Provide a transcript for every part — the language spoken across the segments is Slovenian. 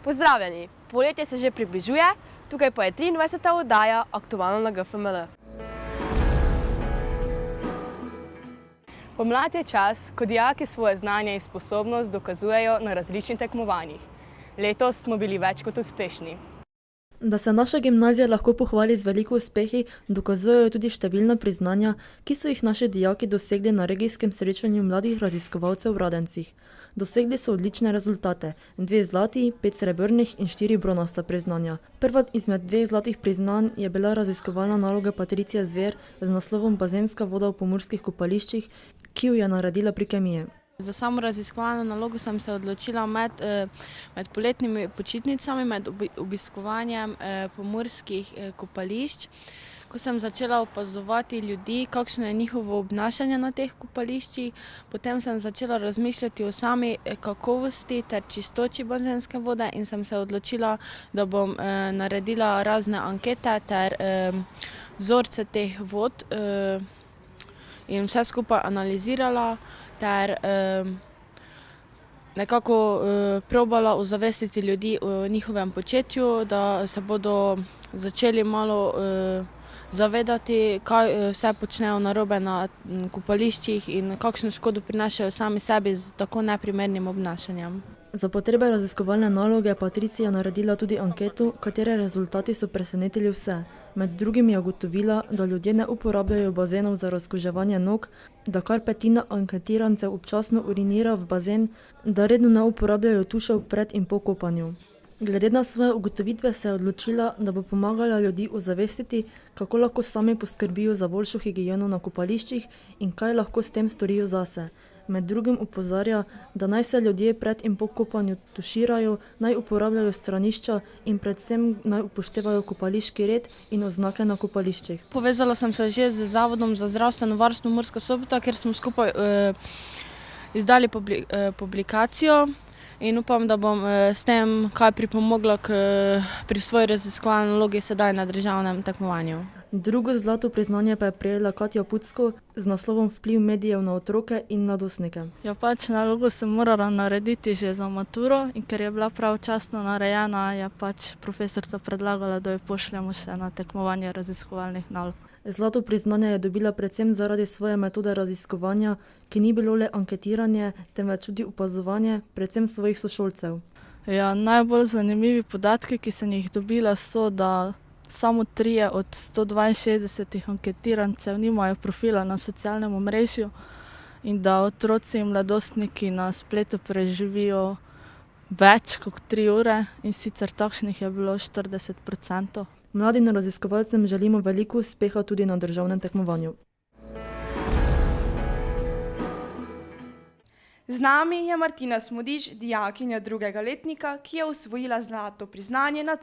Pozdravljeni! Poletje se že približuje, tukaj pa je 23. oddaja Aktualno na GFML. Pomlad je čas, ko dijaki svoje znanje in sposobnost dokazujejo na različnih tekmovanjih. Letos smo bili več kot uspešni. Da se naša gimnazija lahko pohvali z veliko uspehi, dokazujejo tudi številna priznanja, ki so jih naši dijaki dosegli na regijskem srečanju mladih raziskovalcev v Radencih. Dosegli so odlične rezultate, 2 zlati, 5 srebrnih in 4 bronasta priznanja. Prva izmed 2 zlatih priznanj je bila raziskovalna naloga Patricije Zver z naslovom Bazenska voda v pomurskih kopališčih, ki jo je naredila pri kemiji. Za samo raziskovalno nalogo sem se odločila med poletnimi počitnicami, med obiskovanjem pomurskih kopališč. Ko sem začela opazovati ljudi, kakšno je njihovo obnašanje na teh kopališčih, potem sem začela razmišljati o sami kakovosti ter čistoči bazenske vode in sem se odločila, da bom naredila razne ankete ter vzorce teh vod in vse skupaj analizirala ter nekako probala ozavestiti ljudi o njihovem početju, da se bodo začeli malo zavedati, kaj vse počnejo narobe na kopališčih in kakšno škodo prinašajo sami sebi z tako neprimernim obnašanjem. Za potrebe raziskovalne naloge je Patricija naredila tudi anketo, katere rezultati so presenetili vse. Med drugim je ugotovila, da ljudje ne uporabljajo bazenov za razkuževanje nog, da kar 1/5 anketirancev občasno urinira v bazen, da redno ne uporabljajo tušev pred in po kopanju. Glede na svoje ugotovitve se je odločila, da bo pomagala ljudi ozavestiti, kako lahko sami poskrbijo za boljšo higieno na kopališčih in kaj lahko s tem storijo zase. Med drugim opozarja, da naj se ljudje pred in po kopanju tuširajo, naj uporabljajo stranišča in predvsem naj upoštevajo kopališki red in oznake na kopališčih. Povezala sem se že z Zavodom za zdravstveno varstvo Murska Sobota, kjer smo skupaj izdali publikacijo in upam, da bom s tem kaj pripomogla pri svoji raziskovalni nalogi sedaj na državnem tekmovanju. Drugo zlato priznanje pa je prejela Katja Pucko z naslovom Vpliv medijev na otroke in mladostnike. Ja, nalogo sem morala narediti že za maturo in ker je bila pravočasno narejena, je profesorica predlagala, da jo pošljemo še na tekmovanje raziskovalnih nalog. Zlato priznanje je dobila predvsem zaradi svoje metode raziskovanja, ki ni bilo le anketiranje, temveč tudi opazovanje, predvsem svojih sošolcev. Ja, najbolj zanimivi podatki, ki sem jih dobila, so, da samo 3 od 162 anketirancev nimajo profila na socialnem omrežju in da otroci in mladostniki na spletu preživijo več kot 3 ure in sicer takšnih je bilo 40%. Mladim raziskovalcem želimo veliko uspeha tudi na državnem tekmovanju. Z nami je Martina Smodiš, dijakinja 2. letnika, ki je osvojila zlato priznanje na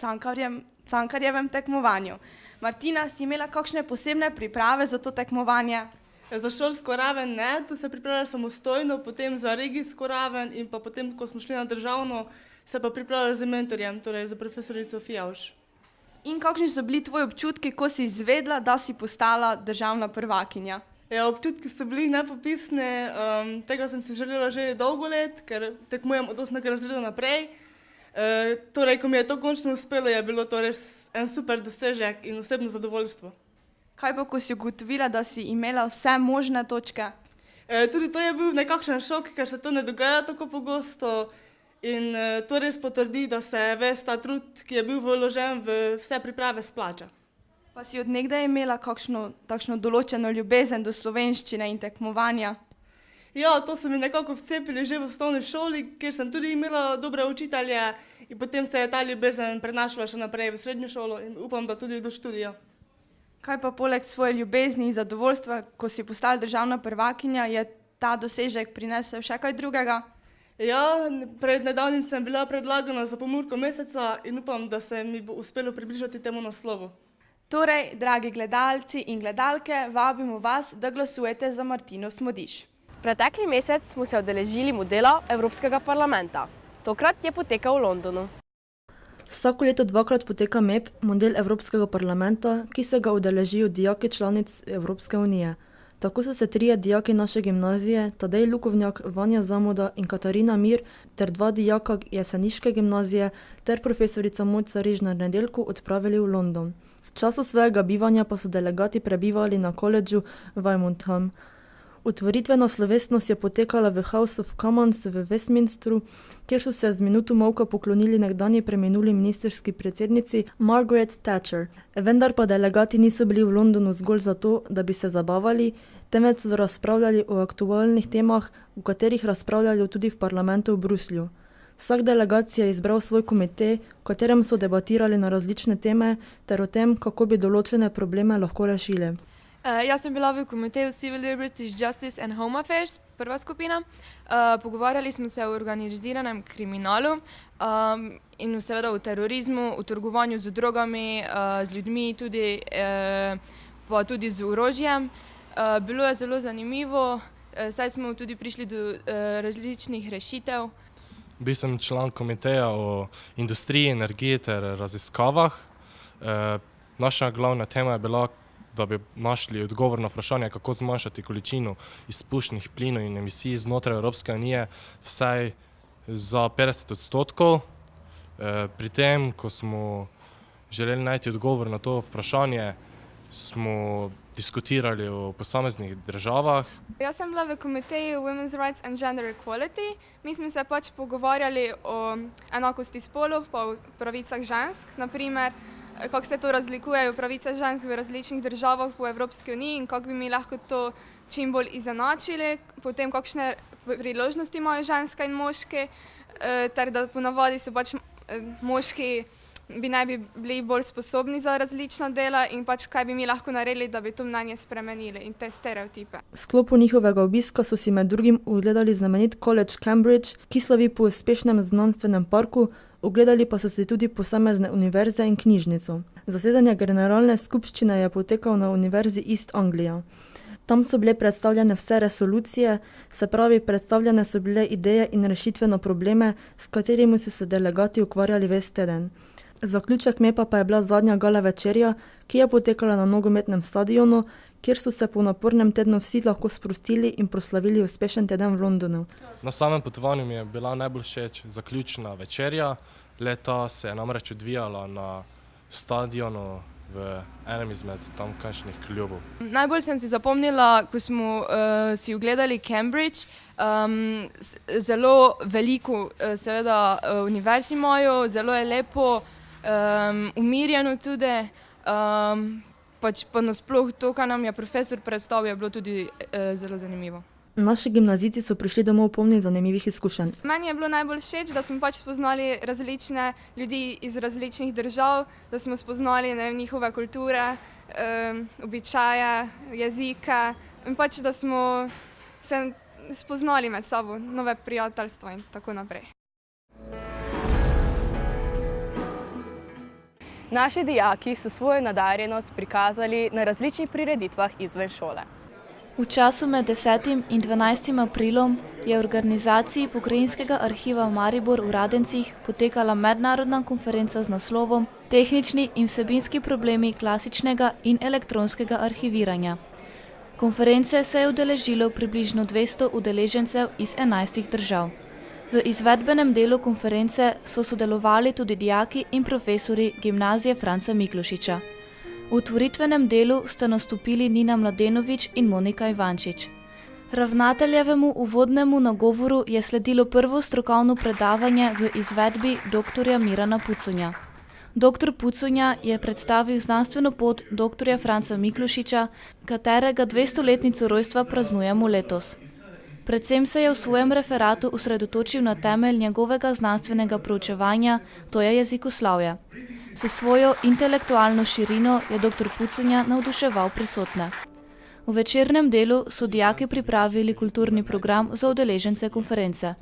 Cankarjevem tekmovanju. Martina, si imela kakšne posebne priprave za to tekmovanje? Za šolsko raven ne, tu se pripravlja samostojno, potem za regijsko raven in pa potem, ko smo šli na državno, se pa pripravlja z mentorjem, torej za profesorico Fijavš. In kakšni so bili tvoji občutki, ko si izvedla, da si postala državna prvakinja? Ja, občutki so bili nepopisni, tega sem si želela že dolgo let, ker tekmujem od 8. razreda naprej. Torej, ko mi je to končno uspelo, je bilo to res en super dosežek in osebno zadovoljstvo. Kaj pa, ko si ugotovila, da si imela vse možne točke? Tudi to je bil nekakšen šok, ker se to ne dogaja tako pogosto in to res potrdi, da se ves ta trud, ki je bil vložen v vse priprave, splača. Pa si od nekdaj imela takšno določeno ljubezen do slovenščine in tekmovanja? Ja, to so mi nekako vcepili že v osnovni šoli, kjer sem tudi imela dobre učitelje in potem se je ta ljubezen prenašala še naprej v srednjo šolo in upam, da tudi do študija. Kaj pa poleg svoje ljubezni in zadovoljstva, ko si postala državna prvakinja, je ta dosežek prinesel še kaj drugega? Ja, pred nedavnim sem bila predlagana za Pomurko meseca in upam, da se mi bo uspelo približati temu naslovu. Torej, dragi gledalci in gledalke, vabimo vas, da glasujete za Martino Smodiš. Pretekli mesec smo se udeležili modela Evropskega parlamenta. Tokrat je potekal v Londonu. Vsako leto 2-krat poteka MEP, model Evropskega parlamenta, ki se ga udeležijo dijaki članic Evropske unije. Tako so se trije dijaki naše gimnazije, Tadej Lukovnjak, Vanja Zamuda in Katarina Mir, ter dva dijaka jeseniške gimnazije ter profesorica Mojca Rižnar Nedeljko odpravili v London. V času svojega bivanja pa so delegati prebivali na koledžu Wymondham. Otvoritvena slovesnost je potekala v House of Commons v Westminsteru, kjer so se z minuto molka poklonili nekdanji preminuli ministerski predsednici Margaret Thatcher. Vendar pa delegati niso bili v Londonu zgolj zato, da bi se zabavali, temveč so razpravljali o aktualnih temah, o katerih razpravljajo tudi v parlamentu v Bruslju. Vsak delegat je izbral svoj komite, v katerem so debatirali na različne teme, ter o tem, kako bi določene probleme lahko rešili. Jaz sem bila v komiteju Civil Liberties, Justice and Home Affairs, prva skupina. Pogovarjali smo se o organiziranem kriminalu in seveda o terorizmu, o trgovanju z drogami, z ljudmi, pa tudi z orožjem. Bilo je zelo zanimivo, saj smo tudi prišli do različnih rešitev. Bil sem član komiteja o industriji, energiji ter raziskavah. Naša glavna tema je bila, da bi našli odgovor na vprašanje, kako zmanjšati količino izpušnih plinov in emisij znotraj Evropske unije vsaj za 50%. Pri tem, ko smo želeli najti odgovor na to vprašanje, smo diskutirali o posameznih državah. Jaz sem bila v komiteju Women's Rights and Gender Equality. Mi smo se pač pogovarjali o enakosti spolov pa o pravicah žensk, naprimer, kako se to razlikujejo pravice žensk v različnih državah po Evropski uniji in kako bi mi lahko to čim bolj izenačili, potem kakšne priložnosti imajo ženska in moški, ter da ponavadi so pač moški bi naj bi bili bolj sposobni za različna dela in pač kaj bi mi lahko naredili, da bi to mnenje spremenili in te stereotipe. V sklopu njihovega obiska so si med drugim ogledali znamenit College Cambridge, ki slovi po uspešnem znanstvenem parku, ogledali pa so si tudi posamezne univerze in knjižnico. Zasedanje generalne skupščine je potekalo na Univerzi East Anglia. Tam so bile predstavljene vse resolucije, se pravi, predstavljene so bile ideje in rešitve na probleme, s katerimi so se delegati ukvarjali ves teden. Zaključek MEPA pa je bila zadnja gala večerja, ki je potekala na nogometnem stadionu, kjer so se po napornem tednu vsi lahko sprostili in proslavili uspešen teden v Londonu. Na samem potovanju mi je bila najbolj všeč zaključna večerja. Leta se je namreč odvijala na stadionu v enem izmed tamkajšnjih klubov. Najbolj sem si zapomnila, ko smo si ogledali Cambridge, zelo veliko seveda univerz imajo, zelo je lepo, umirjeno tudi, pač pa nasploh to, kar nam je profesor predstavil, je bilo tudi zelo zanimivo. Naši gimnazijci so prišli domov polni zanimivih izkušenj. Meni je bilo najbolj všeč, da smo pač spoznali različne ljudi iz različnih držav, da smo spoznali njihove kulture, običaje, jezike in pač, da smo se spoznali med sabo, nove prijateljstva in tako naprej. Naši dijaki so svojo nadarjenost prikazali na različnih prireditvah izven šole. V času med 10. in 12. aprilom je v organizaciji Pokrajinskega arhiva Maribor v Radencih potekala mednarodna konferenca z naslovom Tehnični in vsebinski problemi klasičnega in elektronskega arhiviranja. Konference se je udeležilo približno 200 udeležencev iz 11 držav. V izvedbenem delu konference so sodelovali tudi dijaki in profesori Gimnazije Franca Miklošiča. V otvoritvenem delu sta nastopili Nina Mladenović in Monika Ivančič. Ravnateljevemu uvodnemu nagovoru je sledilo prvo strokovno predavanje v izvedbi dr. Mirana Puconja. Dr. Puconja je predstavil znanstveno pot dr. Franca Miklošiča, katerega 200-letnico rojstva praznujemo letos. Predvsem se je v svojem referatu osredotočil na temelj njegovega znanstvenega proučevanja, to je jezikoslovje. S svojo intelektualno širino je dr. Puconja navduševal prisotne. V večernem delu so dijaki pripravili kulturni program za udeležence konference.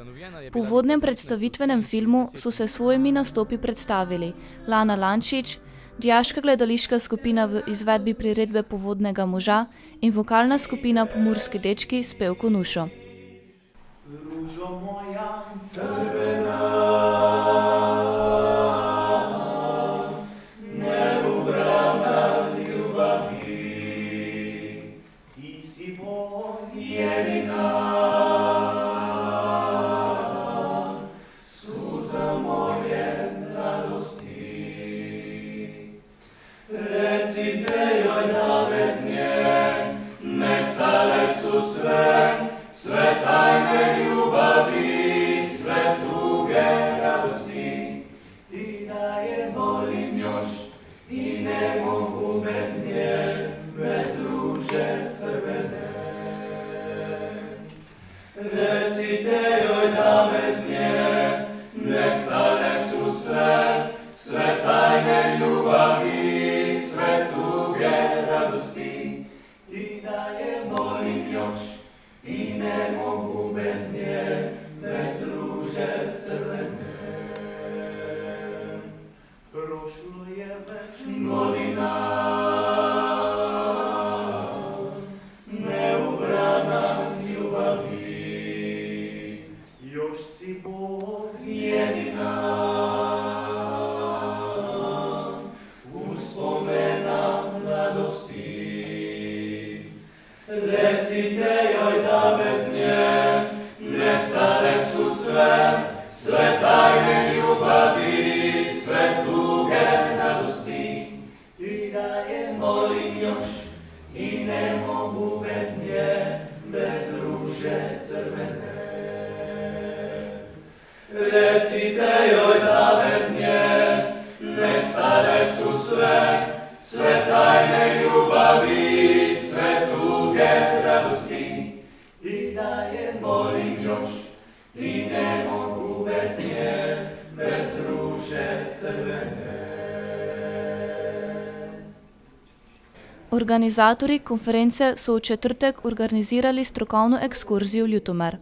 Po uvodnem predstavitvenem filmu so se svojimi nastopi predstavili Lana Lančič, dijaška gledališka skupina v izvedbi priredbe Povodnega moža in vokalna skupina Pomurski dečki s pevko Nušo. Ružo moja crvena, ne ubrana ljubavi, ti si Organizatorji konference so v četrtek organizirali strokovno ekskurzijo v Ljutomer.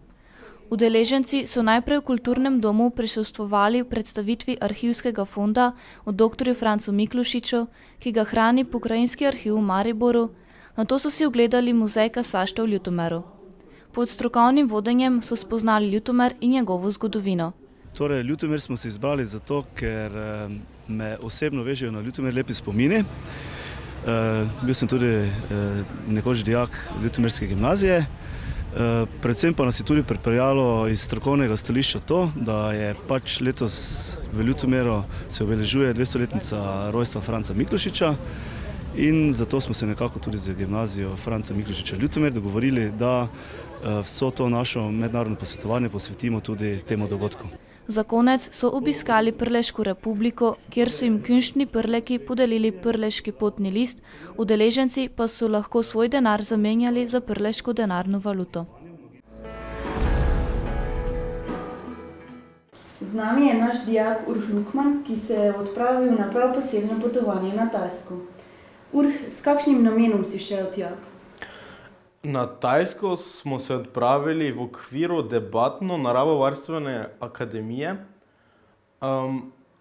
Udeleženci so najprej v kulturnem domu prisostvovali v predstavitvi arhivskega fonda o dr. Francu Miklošiču, ki ga hrani Pokrajinski arhiv v Mariboru, nato so si ogledali muzej kasaštva v Ljutomeru. Pod strokovnim vodenjem so spoznali Ljutomer in njegovo zgodovino. Torej, Ljutomer smo si izbrali zato, ker me osebno vežejo na Ljutomer lepi spomini. Bil sem tudi nekoč dijak Ljutomerske gimnazije. Predvsem pa nas je tudi pripeljalo iz strokovnega stališča to, da je pač letos v Ljutomeru se obeležuje 200-letnica rojstva Franca Miklošiča in zato smo se nekako tudi z gimnazijo Franca Miklošiča Ljutomer dogovorili, da vso to našo mednarodno posvetovanje posvetimo tudi temu dogodku. Za konec so obiskali Prleško republiko, kjer so jim kunštni prleki podelili prleški potni list, udeleženci pa so lahko svoj denar zamenjali za prleško denarno valuto. Z nami je naš dijak Urh Lukman, ki se je odpravil na prav posebno potovanje na Tajsko. Urh, s kakšnim namenom si šel tja? Na Tajsko smo se odpravili v okviru debatno-naravovarstvene akademije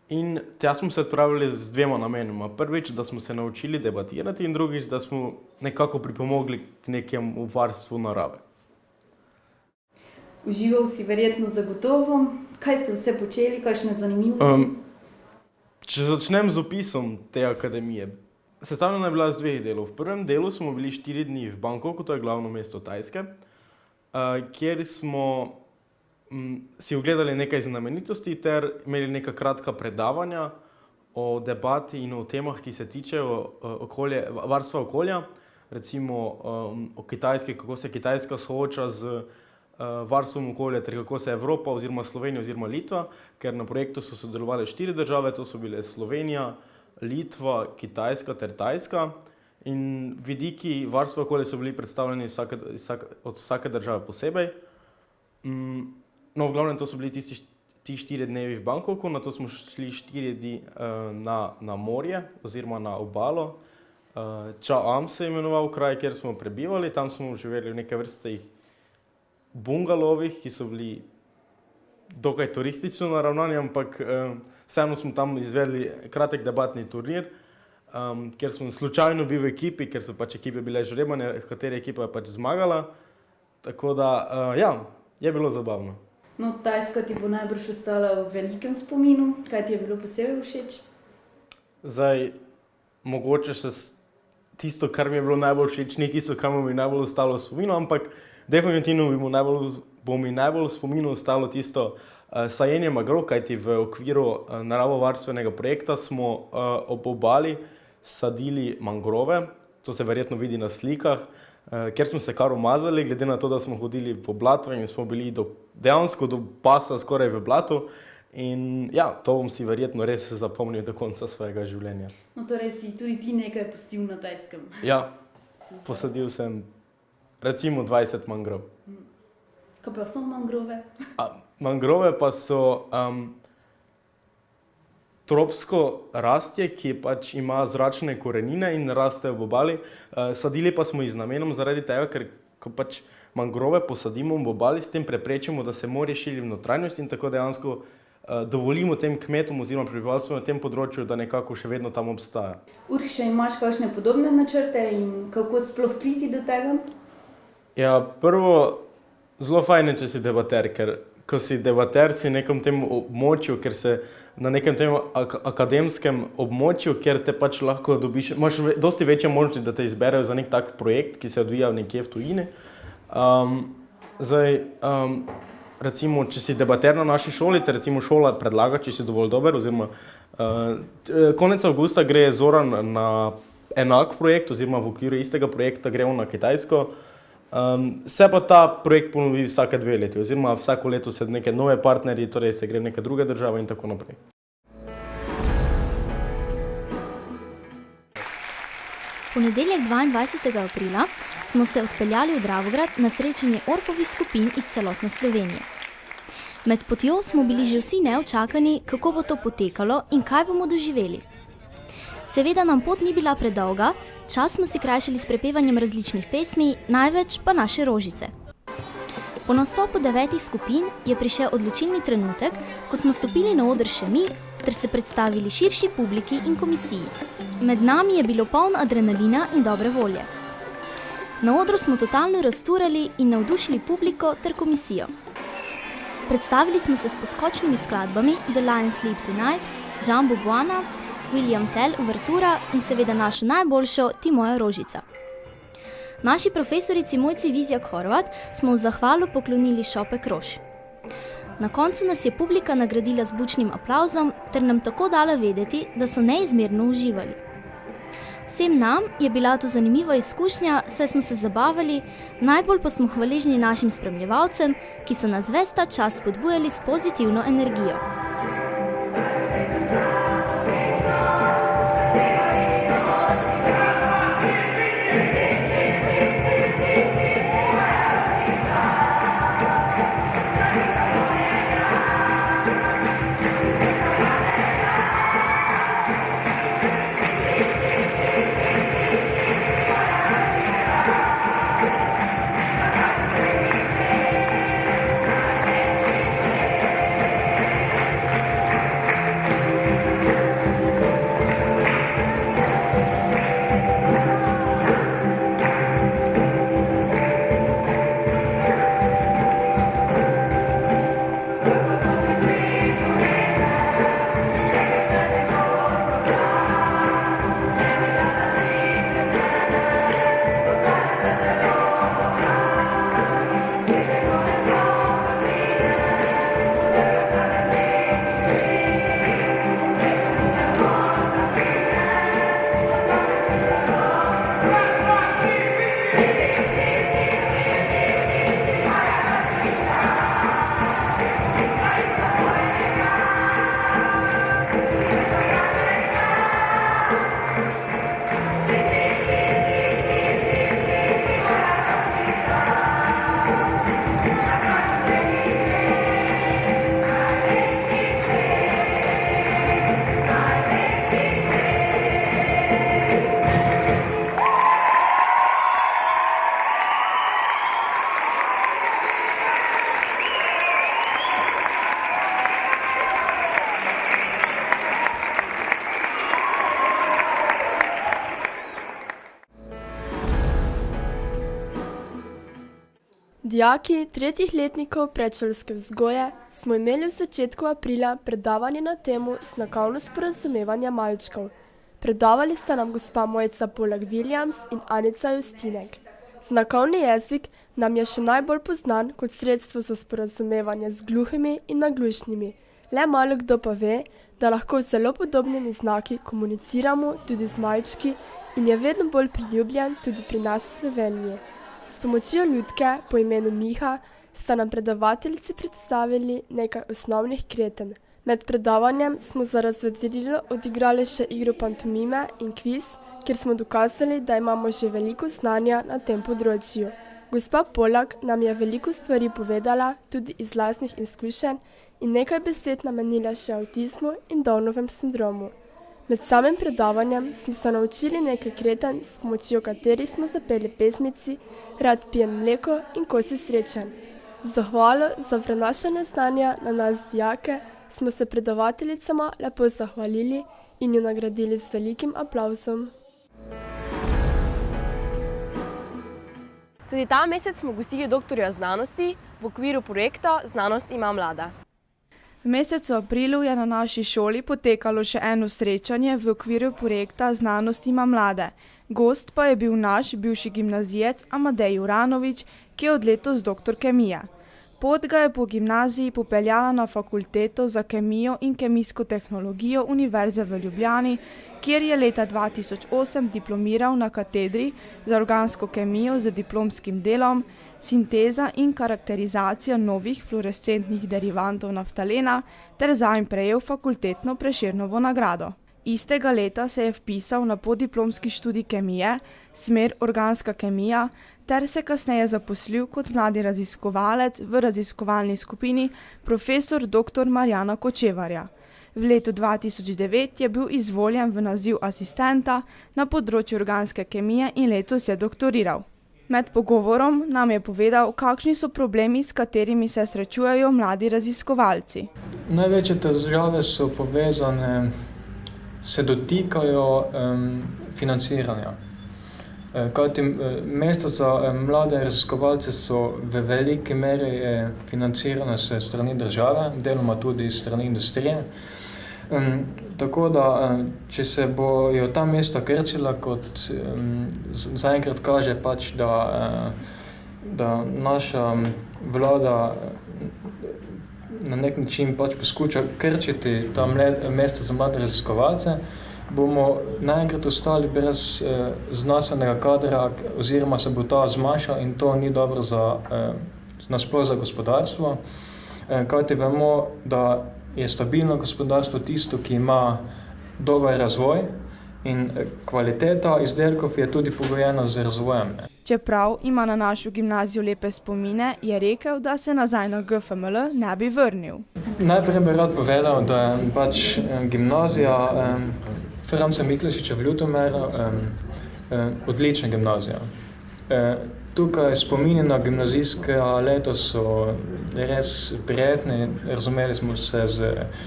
in tja smo se odpravili z dvema namenoma. Prvič, da smo se naučili debatirati in drugič, da smo nekako pripomogli k nekemu varstvu narave. Užival si verjetno zagotovo. Kaj ste vse počeli, kakšne zanimivosti? Če začnem z opisom te akademije. Sestavljena je bila iz dveh delov. V prvem delu smo bili 4 dni v Bangkoku, to je glavno mesto Tajske, kjer smo si ogledali nekaj znamenitosti ter imeli neka kratka predavanja o debati in o temah, ki se tičejo varstva okolja, recimo o Kitajski, kako se Kitajska sooča z varstvom okolja ter kako se Evropa oziroma Slovenija oziroma Litva, ker na projektu so sodelovali 4 države, to so bile Slovenija, Litva, Kitajska ter Tajska in vidiki varstva okolja so bili predstavljeni od vsake države posebej. No, v glavnem to so bili ti 4 dnevi v Bangkoku, nato smo šli 4 dni na morje oziroma na obalo. Cha Am se je imenoval kraj, kjer smo prebivali, tam smo živeli v neke vrste bungalovih, ki so bili dokaj turistično naravnani, ampak vseeno smo tam izvedli kratek debatni turnir, kjer smo slučajno bili v ekipi, ker so pač ekipe bile žrebane, v kateri ekipa je pač zmagala. Tako da, ja, je bilo zabavno. No, Tajska ti bo najbrž ostala v velikem spominu. Kaj ti je bilo posebej všeč? Zdaj, mogoče še tisto, kar mi je bilo najbolj všeč, ni tisto, kar mi je najbolj ostalo v spominu, ampak definitivno bo mi najbolj v spominu ostalo tisto sajenje mangrov, kajti v okviru naravovarstvenega projekta smo ob obali sadili mangrove, to se verjetno vidi na slikah, ker smo se kar umazali, glede na to, da smo hodili po blatu in smo bili dejansko do pasa skoraj v blatu. In ja, to bom si verjetno res zapomnil do konca svojega življenja. No, torej si tudi ti nekaj pustil na Tajskem. Ja, posadil sem recimo 20 mangrov. Kaj pa so mangrove? Mangrove pa so tropsko rastje, ki pač ima zračne korenine in rastejo v obali. Sadili pa smo jih z namenom zaradi tega, ker ko pač mangrove posadimo v obali, s tem preprečimo, da se morje širi v notranjost in tako dejansko dovolimo tem kmetom oziroma prebivalstvu na tem področju, da nekako še vedno tam obstaja. Še imaš kakšne podobne načrte in kako sploh priti do tega? Ja, prvo, zelo fajn je, če si debater, ker ko si debater, si nekem tem območju, ker se na nekem tem akademskem območju, kjer te pač lahko dobiš, imaš dosti večje možnosti, da te izberejo za nek tak projekt, ki se odvija nekje v tujini. Recimo, če si debater na naši šoli, te recimo šola predlaga, če si dovolj dober, oziroma konec avgusta gre Zoran na enak projekt, oziroma v okviru istega projekta gre on na Kitajsko. Se pa ta projekt ponovi vsake 2 leti, oziroma vsako leto se neke nove partnerji, torej se gre v neke druge države in tako naprej. Ponedeljek 22. aprila smo se odpeljali v Dravograd na srečanje orhovih skupin iz celotne Slovenije. Med potjo smo bili že vsi neučakani, kako bo to potekalo in kaj bomo doživeli. Seveda nam pot ni bila predolga, čas smo si krajšali s prepevanjem različnih pesmi, največ pa naše rožice. Po nastopu 9 skupin je prišel odločilni trenutek, ko smo stopili na oder še mi, ter se predstavili širši publiki in komisiji. Med nami je bilo polno adrenalina in dobre volje. Na odru smo totalno razturali in navdušili publiko ter komisijo. Predstavili smo se s poskočnimi skladbami The Lions Sleep Tonight, Jumbo Buana, William Tell, Uvertura in seveda našo najboljšo Ti moja rožica. Naši profesorici Mojci Vizjak Horvat smo v zahvalo poklonili šopek rož. Na koncu nas je publika nagradila z bučnim aplavzom ter nam tako dala vedeti, da so neizmerno uživali. Vsem nam je bila to zanimiva izkušnja, saj smo se zabavali, najbolj pa smo hvaležni našim spremljevalcem, ki so nas ves ta čas spodbujali s pozitivno energijo. Dijaki 3. letnikov predšolske vzgoje smo imeli v začetku aprila predavanje na temo znakovno sporazumevanja malčkov. Predavali sta nam gospa Mojca Polag-Williams in Anica Justinek. Znakovni jezik nam je še najbolj poznan kot sredstvo za sporazumevanje z gluhimi in naglušnimi. Le malo kdo pa ve, da lahko z zelo podobnimi znaki komuniciramo tudi z malčki in je vedno bolj priljubljen tudi pri nas v Sloveniji. S pomočjo ljudke po imenu Miha sta nam predavateljici predstavili nekaj osnovnih kreten. Med predavanjem smo za razvedrilo odigrali še igro pantomime in kviz, kjer smo dokazali, da imamo že veliko znanja na tem področju. Gospa Polag nam je veliko stvari povedala, tudi iz lastnih izkušenj, in nekaj besed namenila še o avtizmu in Downovem sindromu. Med samim predavanjem smo se naučili nekaj kreten, s pomočjo katerih smo zapeli pesmici Rad pijem mleko in ko si srečen. Zahvalo za prenašanje znanja na nas dijake smo se predavateljicama lepo zahvalili in jo nagradili z velikim aplavzom. Tudi ta mesec smo gostili doktorja znanosti v okviru projekta Znanost ima mlada. V mesecu aprilu je na naši šoli potekalo še eno srečanje v okviru projekta Znanost ima mlade. Gost pa je bil naš bivši gimnazijec Amadej Juranovič, ki je od letos doktor kemije. Pot ga je po gimnaziji popeljala na fakulteto za kemijo in kemijsko tehnologijo Univerze v Ljubljani, kjer je leta 2008 diplomiral na katedri za organsko kemijo z diplomskim delom Sinteza in karakterizacija novih fluorescentnih derivantov naftalena ter zanj prejel fakultetno Prešernovo nagrado. Istega leta se je vpisal na podiplomski študij kemije, smer organska kemija, ter se kasneje zaposlil kot mladi raziskovalec v raziskovalni skupini profesor dr. Marjana Kočevarja. V letu 2009 je bil izvoljen v naziv asistenta na področju organske kemije in letos je doktoriral. Med pogovorom nam je povedal, kakšni so problemi, s katerimi se srečujejo mladi raziskovalci. Največje težave so povezane, se dotikajo financiranja. Kajti mesta za mlade raziskovalce so v veliki meri financirane s strani države, deloma tudi s strani industrije. Tako da, če se bojo ta mesta krčila, kot zaenkrat kaže pač, da naša vlada na nek način pač poskuša krčiti ta mesta za mlade raziskovalce, bomo naenkrat ostali brez znanstvenega kadra oziroma se bo ta zmanjšal in to ni dobro nasploh za gospodarstvo. Kajti vemo, da je stabilno gospodarstvo tisto, ki ima dober razvoj in kvaliteta izdelkov je tudi pogojena z razvojem. Čeprav ima na našo gimnazijo lepe spomine, je rekel, da se nazaj na GFML ne bi vrnil. Najprej bi rad povedal, da je pač gimnazija Franca Miklošiča v Ljutomeru odlična gimnazija. Tukaj spomini na gimnazijska leta so res prijetni, razumeli smo se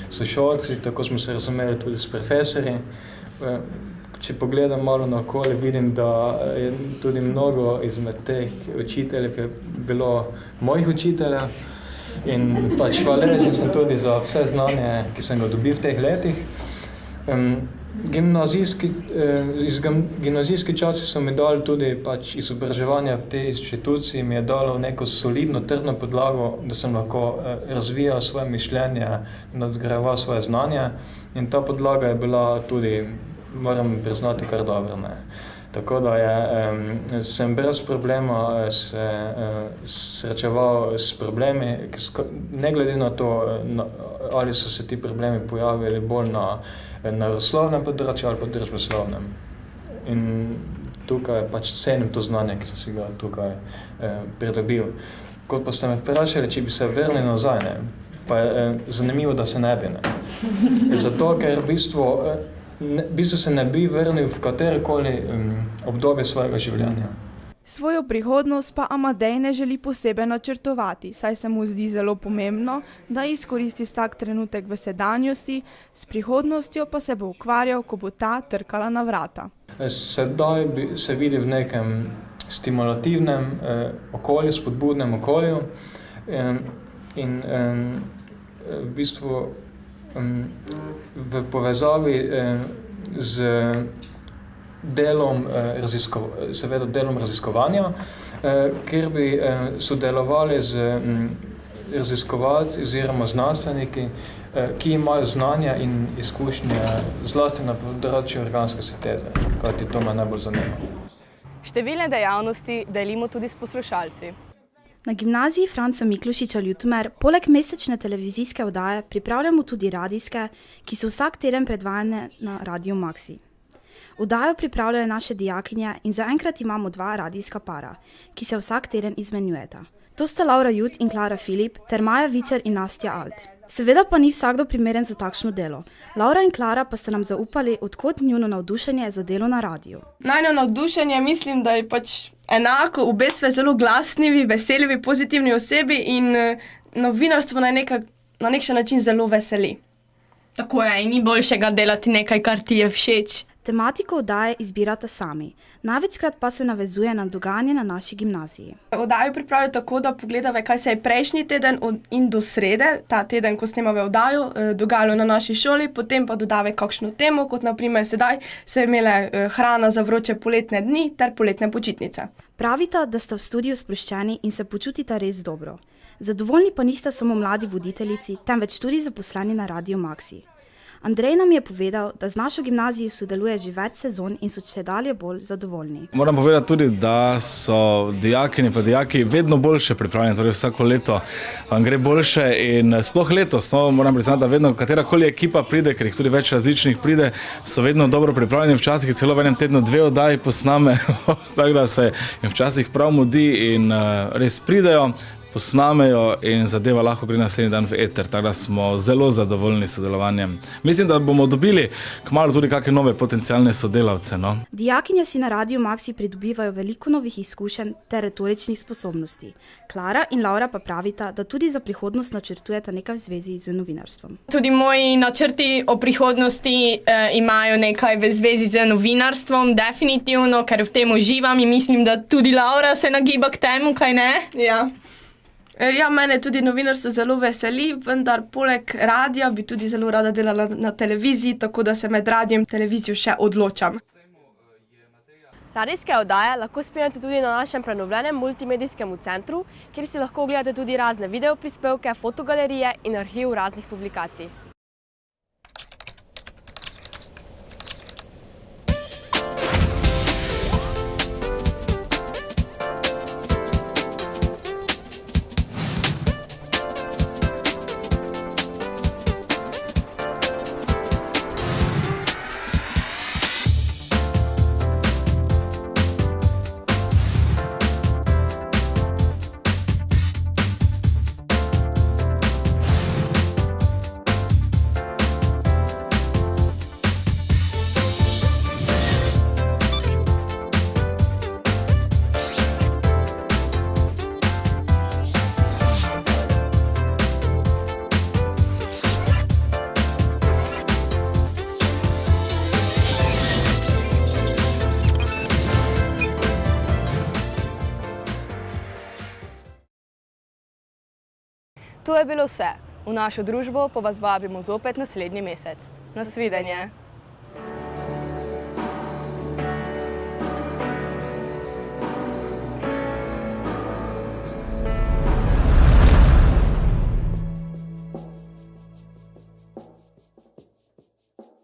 s šolci, tako smo se razumeli tudi s profesorji. Če pogledam malo naokoli, vidim, da je tudi mnogo izmed teh učiteljev je bilo mojih učiteljev in pač hvaležen sem tudi za vse znanje, ki sem ga dobil v teh letih. Gimnazijski časi so mi dali tudi pač izobraževanje v tej inštituciji, mi je dalo neko solidno, trdno podlago, da sem lahko razvijal svoje mišljenje, nadgrajeval svoje znanje in ta podlaga je bila tudi, moram priznati, kar dobro. Tako da sem brez problema se srečeval s problemi, ne glede na to, ali so se ti problemi pojavili bolj na naravoslovnem področju ali pa družboslovnem. In tukaj pač cenim to znanje, ki sem si ga tukaj pridobil. Kot pa ste me vprašali, če bi se vrnili nazaj, pa je zanimivo, da se ne bi. Zato, ker v bistvu se ne bi vrnil v katerokoli obdobje svojega življenja. Svojo prihodnost pa Amadej ne želi posebej načrtovati, saj se mu zdi zelo pomembno, da izkoristi vsak trenutek v sedanjosti, s prihodnostjo pa se bo ukvarjal, ko bo ta trkala na vrata. Sedaj se vidi v nekem stimulativnem okolju, spodbudnem okolju in v bistvu v povezavi z delom raziskovanja, kjer bi sodelovali z raziskovalci oziroma znanstveniki, ki imajo znanja in izkušnje zlasti na področju organske sinteze, kajti to me najbolj zanima. Številne dejavnosti delimo tudi s poslušalci. Na gimnaziji Franca Miklošiča Ljutomer poleg mesečne televizijske oddaje pripravljamo tudi radijske, ki so vsak teden predvajane na Radiu Maxi. Oddajo pripravljajo naše dijakinje in zaenkrat imamo 2 radijska para, ki se vsak teden izmenjujeta. To sta Laura Jut in Klara Filip ter Maja Vičer in Nastja Alt. Seveda pa ni vsakdo primeren za takšno delo. Laura in Klara pa sta nam zaupali, odkot njuno navdušenje za delo na radiju. Najno navdušenje mislim, da je pač enako, obe sve zelo glasnivi, veselivi, pozitivni osebi in novinarstvo na na nek način zelo veseli. Tako je, in ni boljšega delati nekaj, kar ti je všeč. Tematiko oddaje izbirate sami, največkrat pa se navezuje na dogajanje na naši gimnaziji. Oddajo pripravljajo tako, da pogledave, kaj se je prejšnji teden in do srede, ta teden, ko snemave oddajo, dogajalo na naši šoli, potem pa dodave kakšno temo, kot naprimer sedaj so imele hrana za vroče poletne dni ter poletne počitnice. Pravite, da ste v studiu sproščeni in se počutite res dobro. Zadovoljni pa niste samo mladi voditeljici, temveč tudi zaposleni na Radiu Maxi. Andrej nam je povedal, da z našo gimnazijo sodeluje že več sezon in so čedalje bolj zadovoljni. Moram povedati tudi, da so dijakinje pa dijaki vedno boljše pripravljeni, torej vsako leto vam gre boljše in sploh letos, moram priznati, da vedno katerakoli ekipa pride, ker jih tudi več različnih pride, so vedno dobro pripravljeni, včasih celo v enem tednu 2 oddaji posname, tako da se jim včasih prav mudi in res pridejo, posnamejo in zadeva lahko gre naslednji dan v eter, tako da smo zelo zadovoljni s sodelovanjem. Mislim, da bomo dobili kmalu tudi kakšne nove potencialne sodelavce. No? Dijakinje si na Radiu Maxi pridobivajo veliko novih izkušenj ter retoričnih sposobnosti. Klara in Laura pa pravita, da tudi za prihodnost načrtujeta nekaj v zvezi z novinarstvom. Tudi moji načrti o prihodnosti imajo nekaj v zvezi z novinarstvom, definitivno, ker v tem uživam in mislim, da tudi Laura se nagiba k temu, kaj ne? Ja. Ja, mene tudi novinarstvo zelo veseli, vendar poleg radija bi tudi zelo rada delala na televiziji, tako da se med radijem in televizijo še odločam. Radijske oddaje lahko spremljate tudi na našem prenovljenem multimedijskem centru, kjer si lahko ogledate tudi razne videoprispevke, fotogalerije in arhiv raznih publikacij. To je bilo vse. V našo družbo pa vas vabimo zopet naslednji mesec. Nasvidenje!